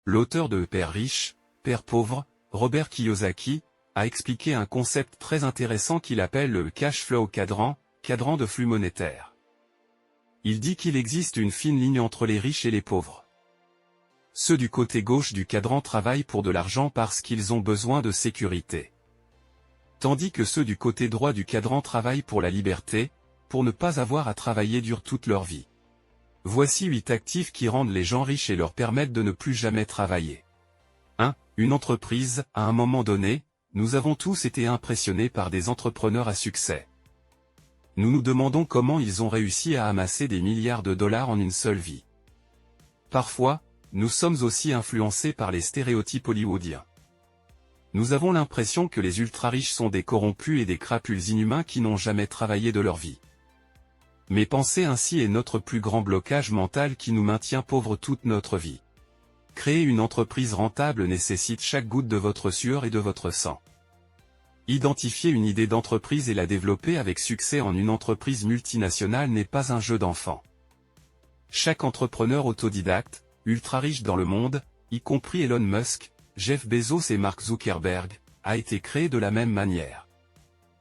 L'auteur de Père riche, Père pauvre, Robert Kiyosaki, a expliqué un concept très intéressant qu'il appelle le cash flow cadran, cadran de flux monétaire. Il dit qu'il existe une fine ligne entre les riches et les pauvres. Ceux du côté gauche du cadran travaillent pour de l'argent parce qu'ils ont besoin de sécurité. Tandis que ceux du côté droit du cadran travaillent pour la liberté, pour ne pas avoir à travailler dur toute leur vie. Voici 8 actifs qui rendent les gens riches et leur permettent de ne plus jamais travailler. 1. Une entreprise. À un moment donné, nous avons tous été impressionnés par des entrepreneurs à succès. Nous nous demandons comment ils ont réussi à amasser des milliards de dollars en une seule vie. Parfois, nous sommes aussi influencés par les stéréotypes hollywoodiens. Nous avons l'impression que les ultra-riches sont des corrompus et des crapules inhumains qui n'ont jamais travaillé de leur vie. Mais penser ainsi est notre plus grand blocage mental qui nous maintient pauvres toute notre vie. Créer une entreprise rentable nécessite chaque goutte de votre sueur et de votre sang. Identifier une idée d'entreprise et la développer avec succès en une entreprise multinationale n'est pas un jeu d'enfant. Chaque entrepreneur autodidacte, ultra riche dans le monde, y compris Elon Musk, Jeff Bezos et Mark Zuckerberg, a été créé de la même manière.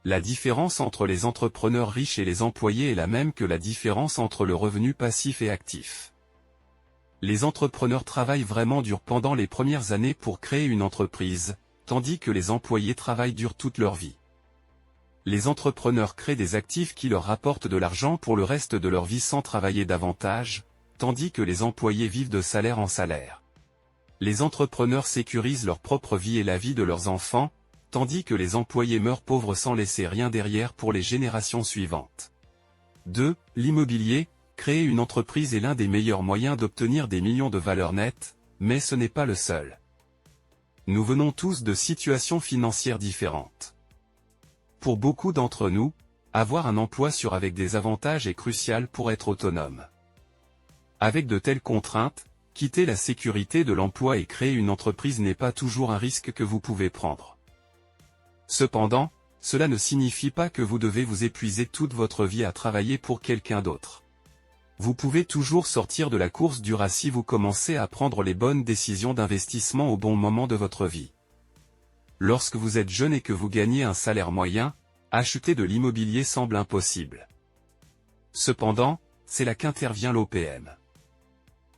La différence entre les entrepreneurs riches et les employés est la même que la différence entre le revenu passif et actif. Les entrepreneurs travaillent vraiment dur pendant les premières années pour créer une entreprise, tandis que les employés travaillent dur toute leur vie. Les entrepreneurs créent des actifs qui leur rapportent de l'argent pour le reste de leur vie sans travailler davantage, tandis que les employés vivent de salaire en salaire. Les entrepreneurs sécurisent leur propre vie et la vie de leurs enfants, tandis que les employés meurent pauvres sans laisser rien derrière pour les générations suivantes. 2. L'immobilier. Créer une entreprise est l'un des meilleurs moyens d'obtenir des millions de valeur nette, mais ce n'est pas le seul. Nous venons tous de situations financières différentes. Pour beaucoup d'entre nous, avoir un emploi sûr avec des avantages est crucial pour être autonome. Avec de telles contraintes, quitter la sécurité de l'emploi et créer une entreprise n'est pas toujours un risque que vous pouvez prendre. Cependant, cela ne signifie pas que vous devez vous épuiser toute votre vie à travailler pour quelqu'un d'autre. Vous pouvez toujours sortir de la course dure si vous commencez à prendre les bonnes décisions d'investissement au bon moment de votre vie. Lorsque vous êtes jeune et que vous gagnez un salaire moyen, acheter de l'immobilier semble impossible. Cependant, c'est là qu'intervient l'OPM.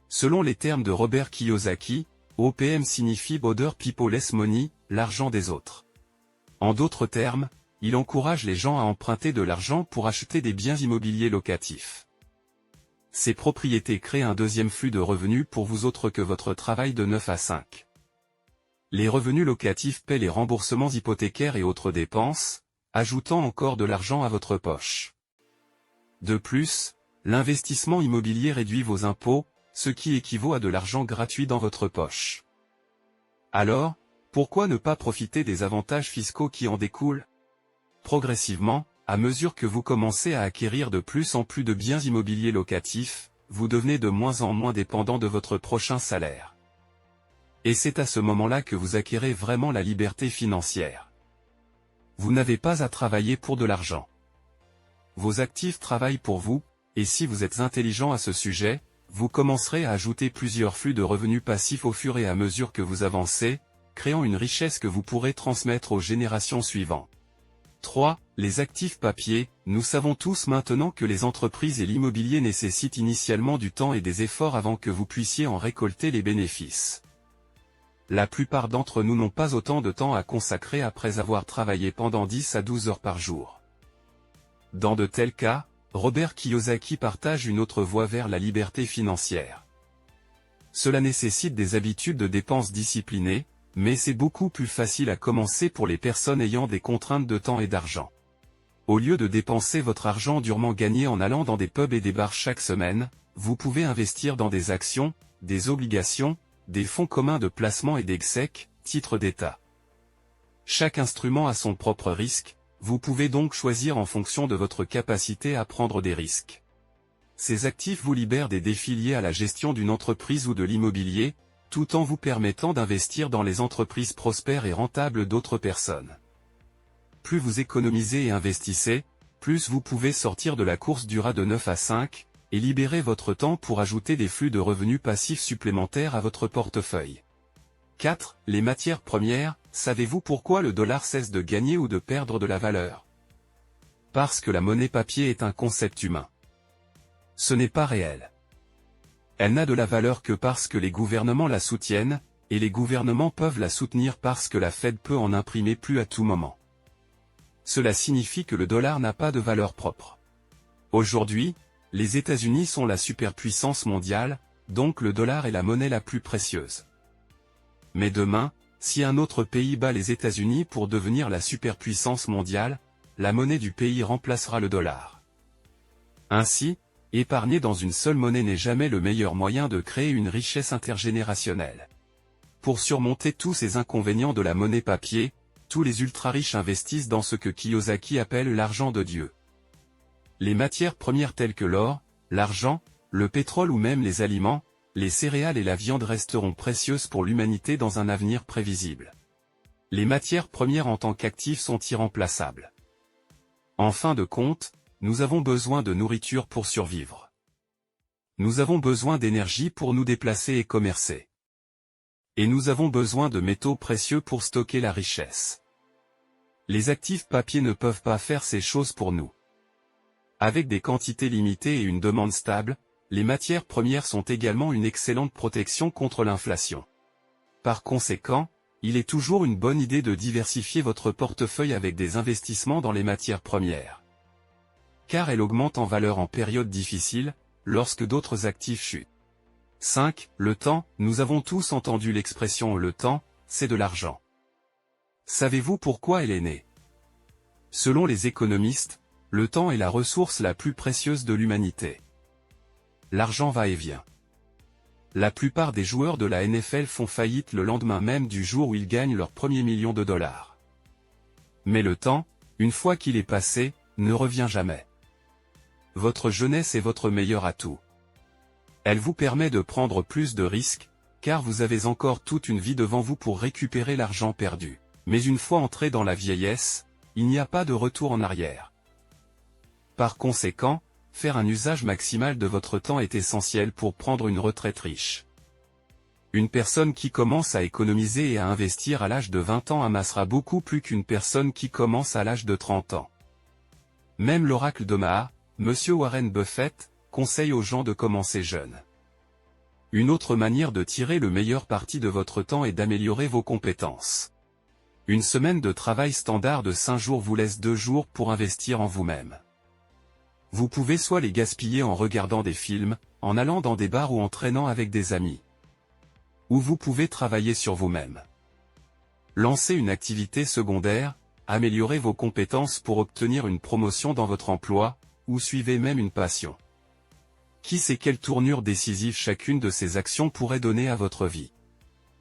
Selon les termes de Robert Kiyosaki, OPM signifie Other People's Money, l'argent des autres. En d'autres termes, il encourage les gens à emprunter de l'argent pour acheter des biens immobiliers locatifs. Ces propriétés créent un deuxième flux de revenus pour vous autre que votre travail de 9 à 5. Les revenus locatifs paient les remboursements hypothécaires et autres dépenses, ajoutant encore de l'argent à votre poche. De plus, l'investissement immobilier réduit vos impôts, ce qui équivaut à de l'argent gratuit dans votre poche. Alors, pourquoi ne pas profiter des avantages fiscaux qui en découlent? Progressivement, à mesure que vous commencez à acquérir de plus en plus de biens immobiliers locatifs, vous devenez de moins en moins dépendant de votre prochain salaire. Et c'est à ce moment-là que vous acquérez vraiment la liberté financière. Vous n'avez pas à travailler pour de l'argent. Vos actifs travaillent pour vous, et si vous êtes intelligent à ce sujet, vous commencerez à ajouter plusieurs flux de revenus passifs au fur et à mesure que vous avancez, créant une richesse que vous pourrez transmettre aux générations suivantes. 3. Les actifs papier. Nous savons tous maintenant que les entreprises et l'immobilier nécessitent initialement du temps et des efforts avant que vous puissiez en récolter les bénéfices. La plupart d'entre nous n'ont pas autant de temps à consacrer après avoir travaillé pendant 10 à 12 heures par jour. Dans de tels cas, Robert Kiyosaki partage une autre voie vers la liberté financière. Cela nécessite des habitudes de dépenses disciplinées, mais c'est beaucoup plus facile à commencer pour les personnes ayant des contraintes de temps et d'argent. Au lieu de dépenser votre argent durement gagné en allant dans des pubs et des bars chaque semaine, vous pouvez investir dans des actions, des obligations, des fonds communs de placement et des GSEC, titres d'État. Chaque instrument a son propre risque, vous pouvez donc choisir en fonction de votre capacité à prendre des risques. Ces actifs vous libèrent des défis liés à la gestion d'une entreprise ou de l'immobilier, tout en vous permettant d'investir dans les entreprises prospères et rentables d'autres personnes. Plus vous économisez et investissez, plus vous pouvez sortir de la course du rat de 9 à 5, et libérer votre temps pour ajouter des flux de revenus passifs supplémentaires à votre portefeuille. 4. Les matières premières. Savez-vous pourquoi le dollar cesse de gagner ou de perdre de la valeur? Parce que la monnaie papier est un concept humain. Ce n'est pas réel. Elle n'a de la valeur que parce que les gouvernements la soutiennent, et les gouvernements peuvent la soutenir parce que la Fed peut en imprimer plus à tout moment. Cela signifie que le dollar n'a pas de valeur propre. Aujourd'hui, les États-Unis sont la superpuissance mondiale, donc le dollar est la monnaie la plus précieuse. Mais demain, si un autre pays bat les États-Unis pour devenir la superpuissance mondiale, la monnaie du pays remplacera le dollar. Ainsi, épargner dans une seule monnaie n'est jamais le meilleur moyen de créer une richesse intergénérationnelle. Pour surmonter tous ces inconvénients de la monnaie papier, tous les ultra-riches investissent dans ce que Kiyosaki appelle l'argent de Dieu. Les matières premières telles que l'or, l'argent, le pétrole ou même les aliments, les céréales et la viande resteront précieuses pour l'humanité dans un avenir prévisible. Les matières premières en tant qu'actifs sont irremplaçables. En fin de compte, nous avons besoin de nourriture pour survivre. Nous avons besoin d'énergie pour nous déplacer et commercer. Et nous avons besoin de métaux précieux pour stocker la richesse. Les actifs papier ne peuvent pas faire ces choses pour nous. Avec des quantités limitées et une demande stable, les matières premières sont également une excellente protection contre l'inflation. Par conséquent, il est toujours une bonne idée de diversifier votre portefeuille avec des investissements dans les matières premières. Car elles augmentent en valeur en période difficile, lorsque d'autres actifs chutent. 5. Le temps. Nous avons tous entendu l'expression « le temps, c'est de l'argent ». Savez-vous pourquoi elle est née? Selon les économistes, le temps est la ressource la plus précieuse de l'humanité. L'argent va et vient. La plupart des joueurs de la NFL font faillite le lendemain même du jour où ils gagnent leur premier million de dollars. Mais le temps, une fois qu'il est passé, ne revient jamais. Votre jeunesse est votre meilleur atout. Elle vous permet de prendre plus de risques, car vous avez encore toute une vie devant vous pour récupérer l'argent perdu. Mais une fois entré dans la vieillesse, il n'y a pas de retour en arrière. Par conséquent, faire un usage maximal de votre temps est essentiel pour prendre une retraite riche. Une personne qui commence à économiser et à investir à l'âge de 20 ans amassera beaucoup plus qu'une personne qui commence à l'âge de 30 ans. Même l'oracle d'Omaha, Monsieur Warren Buffett, conseille aux gens de commencer jeunes. Une autre manière de tirer le meilleur parti de votre temps est d'améliorer vos compétences. Une semaine de travail standard de 5 jours vous laisse 2 jours pour investir en vous-même. Vous pouvez soit les gaspiller en regardant des films, en allant dans des bars ou en traînant avec des amis. Ou vous pouvez travailler sur vous-même. Lancez une activité secondaire, améliorez vos compétences pour obtenir une promotion dans votre emploi, ou suivez même une passion. Qui sait quelle tournure décisive chacune de ces actions pourrait donner à votre vie?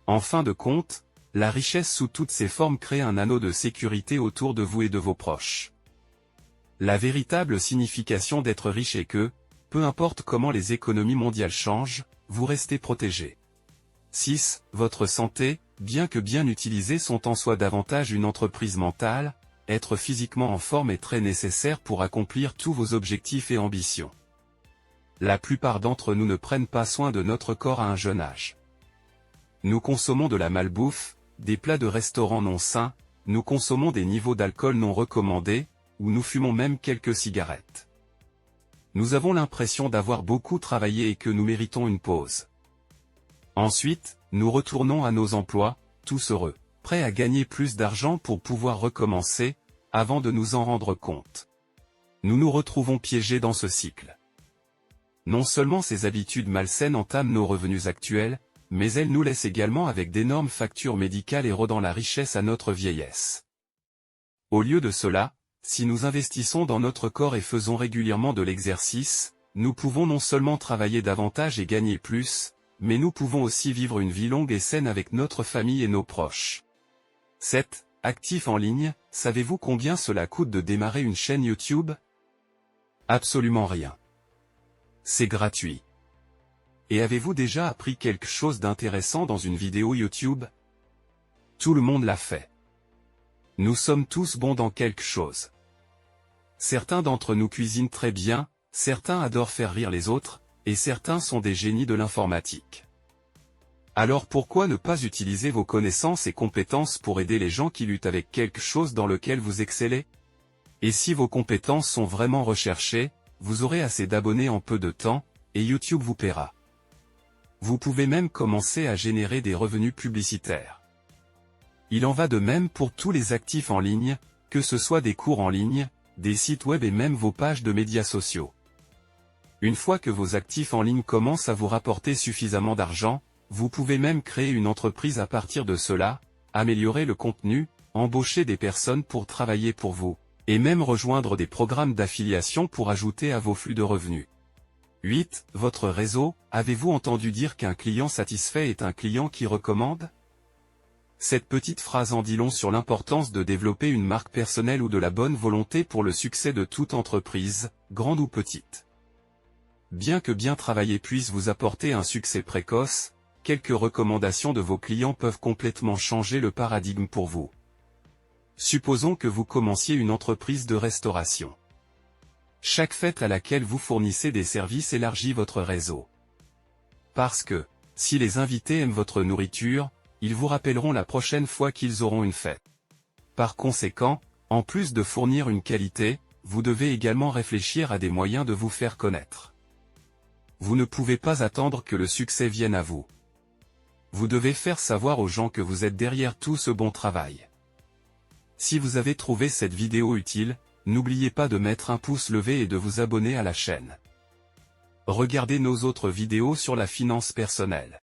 En fin de compte, la richesse sous toutes ses formes crée un anneau de sécurité autour de vous et de vos proches. La véritable signification d'être riche est que, peu importe comment les économies mondiales changent, vous restez protégé. 6. Votre santé, bien que bien utilisées sont en soi davantage une entreprise mentale, être physiquement en forme est très nécessaire pour accomplir tous vos objectifs et ambitions. La plupart d'entre nous ne prennent pas soin de notre corps à un jeune âge. Nous consommons de la malbouffe, des plats de restaurants non sains, nous consommons des niveaux d'alcool non recommandés, ou nous fumons même quelques cigarettes. Nous avons l'impression d'avoir beaucoup travaillé et que nous méritons une pause. Ensuite, nous retournons à nos emplois, tous heureux, prêts à gagner plus d'argent pour pouvoir recommencer, avant de nous en rendre compte. Nous nous retrouvons piégés dans ce cycle. Non seulement ces habitudes malsaines entament nos revenus actuels, mais elles nous laissent également avec d'énormes factures médicales érodant la richesse à notre vieillesse. Au lieu de cela, si nous investissons dans notre corps et faisons régulièrement de l'exercice, nous pouvons non seulement travailler davantage et gagner plus, mais nous pouvons aussi vivre une vie longue et saine avec notre famille et nos proches. 7. Actif en ligne, savez-vous combien cela coûte de démarrer une chaîne YouTube? Absolument rien. C'est gratuit. Et avez-vous déjà appris quelque chose d'intéressant dans une vidéo YouTube? Tout le monde l'a fait. Nous sommes tous bons dans quelque chose. Certains d'entre nous cuisinent très bien, certains adorent faire rire les autres, et certains sont des génies de l'informatique. Alors pourquoi ne pas utiliser vos connaissances et compétences pour aider les gens qui luttent avec quelque chose dans lequel vous excellez? Et si vos compétences sont vraiment recherchées, vous aurez assez d'abonnés en peu de temps, et YouTube vous paiera. Vous pouvez même commencer à générer des revenus publicitaires. Il en va de même pour tous les actifs en ligne, que ce soit des cours en ligne, des sites web et même vos pages de médias sociaux. Une fois que vos actifs en ligne commencent à vous rapporter suffisamment d'argent, vous pouvez même créer une entreprise à partir de cela, améliorer le contenu, embaucher des personnes pour travailler pour vous, et même rejoindre des programmes d'affiliation pour ajouter à vos flux de revenus. 8. Votre réseau. Avez-vous entendu dire qu'un client satisfait est un client qui recommande? Cette petite phrase en dit long sur l'importance de développer une marque personnelle ou de la bonne volonté pour le succès de toute entreprise, grande ou petite. Bien que bien travailler puisse vous apporter un succès précoce, quelques recommandations de vos clients peuvent complètement changer le paradigme pour vous. Supposons que vous commenciez une entreprise de restauration. Chaque fête à laquelle vous fournissez des services élargit votre réseau. Parce que, si les invités aiment votre nourriture, ils vous rappelleront la prochaine fois qu'ils auront une fête. Par conséquent, en plus de fournir une qualité, vous devez également réfléchir à des moyens de vous faire connaître. Vous ne pouvez pas attendre que le succès vienne à vous. Vous devez faire savoir aux gens que vous êtes derrière tout ce bon travail. Si vous avez trouvé cette vidéo utile, n'oubliez pas de mettre un pouce levé et de vous abonner à la chaîne. Regardez nos autres vidéos sur la finance personnelle.